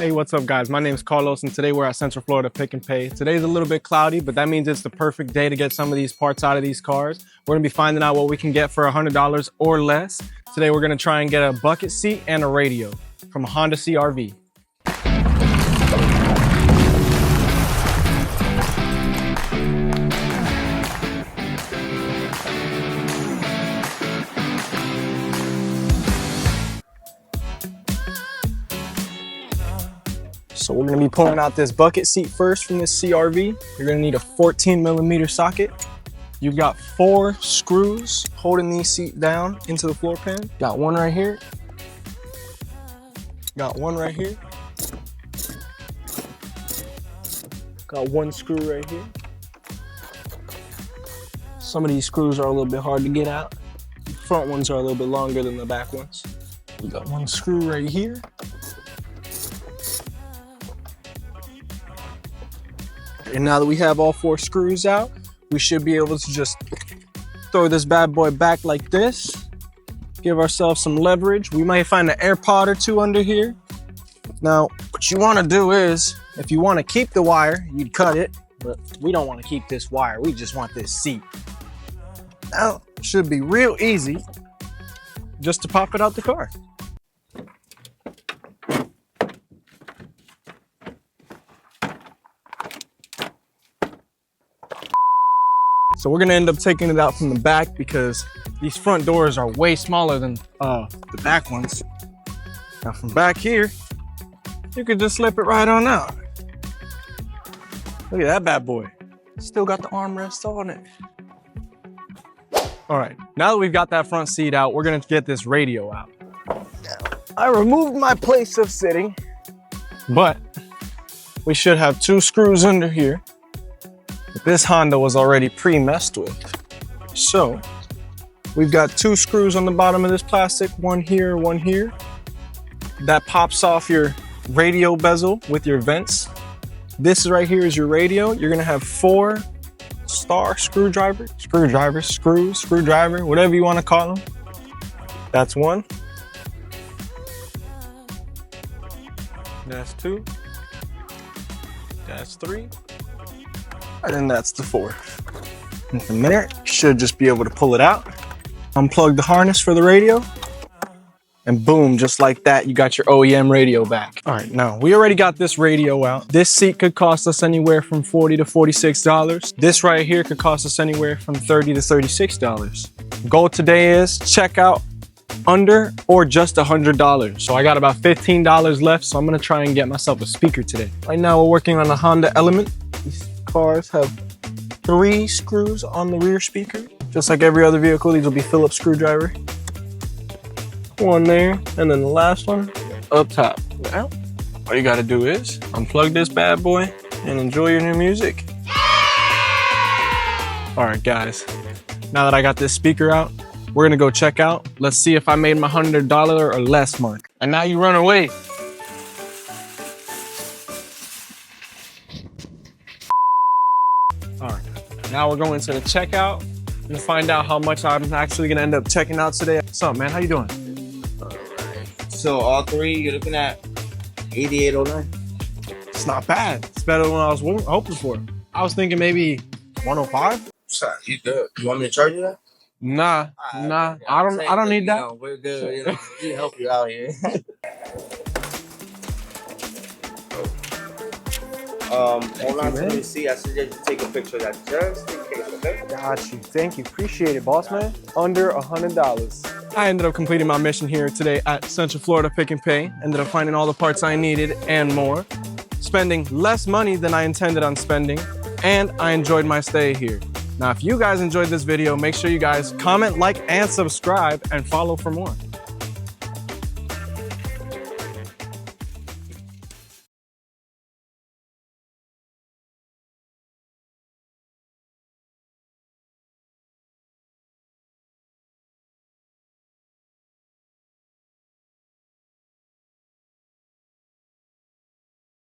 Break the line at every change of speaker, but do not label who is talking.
Hey, what's up guys? My name is Carlos and today we're at Central Florida Pick and Pay. Today's a little bit cloudy, but that means it's the perfect day to get some of these parts out of these cars. We're gonna be finding out what we can get for $100 or less. Today we're gonna try and get a bucket seat and a radio from a Honda CR-V. So we're gonna be pulling out this bucket seat first from this CR-V. You're gonna need a 14mm socket. You've got 4 screws holding these seat down into the floor pan. Got one right here. Got one right here. Got one screw right here. Some of these screws are a little bit hard to get out. The front ones are a little bit longer than the back ones. We got one screw right here. And now that we have all 4 screws out, we should be able to just throw this bad boy back like this. Give ourselves some leverage. We might find an air pod or 2 under here. Now, what you want to do is, if you want to keep the wire, you'd cut it, but we don't want to keep this wire. We just want this seat. Now, it should be real easy just to pop it out the car. So we're gonna end up taking it out from the back because these front doors are way smaller than the back ones. Now from back here, you could just slip it right on out. Look at that bad boy. Still got the armrest on it. All right, now that we've got that front seat out, we're gonna get this radio out. I removed my place of sitting, but we should have 2 screws under here. This Honda was already pre-messed with. So we've got 2 screws on the bottom of this plastic, one here, one here. That pops off your radio bezel with your vents. This right here is your radio. You're gonna have 4 star screwdriver, whatever you wanna call them. That's 1. That's 2. That's 3. And then that's the 4th. And from there, you should just be able to pull it out, unplug the harness for the radio, and boom, just like that, you got your OEM radio back. All right, now we already got this radio out. This seat could cost us anywhere from $40 to $46. This right here could cost us anywhere from $30 to $36. Goal today is check out under or just $100. So I got about $15 left, so I'm gonna try and get myself a speaker today. Right now, we're working on a Honda Element. These cars have 3 screws on the rear speaker. Just like every other vehicle, these will be Phillips screwdriver. 1 there, and then the last one up top. Now, all you gotta do is unplug this bad boy and enjoy your new music. All right, guys, now that I got this speaker out, we're gonna go check out. Let's see if I made my $100 or less mark. And now you run away. All right, now we're going to the checkout and find out how much I'm actually gonna end up checking out today. What's up, man? How you doing?
All right. So all 3, you're looking at $88.09.
It's not bad. It's better than what I was hoping for. I was thinking maybe 105.
Sorry, you good? You want me to charge you that?
Nah. I don't need that.
You know, we're good. You know, we help you out here. Hold on to the seat. I suggest you take a picture of that just in case, okay?
Got you. Thank you. Appreciate it, boss man. Under $100. I ended up completing my mission here today at Central Florida Pick and Pay. Ended up finding all the parts I needed and more. Spending less money than I intended on spending. And I enjoyed my stay here. Now, if you guys enjoyed this video, make sure you guys comment, like, and subscribe, and follow for more.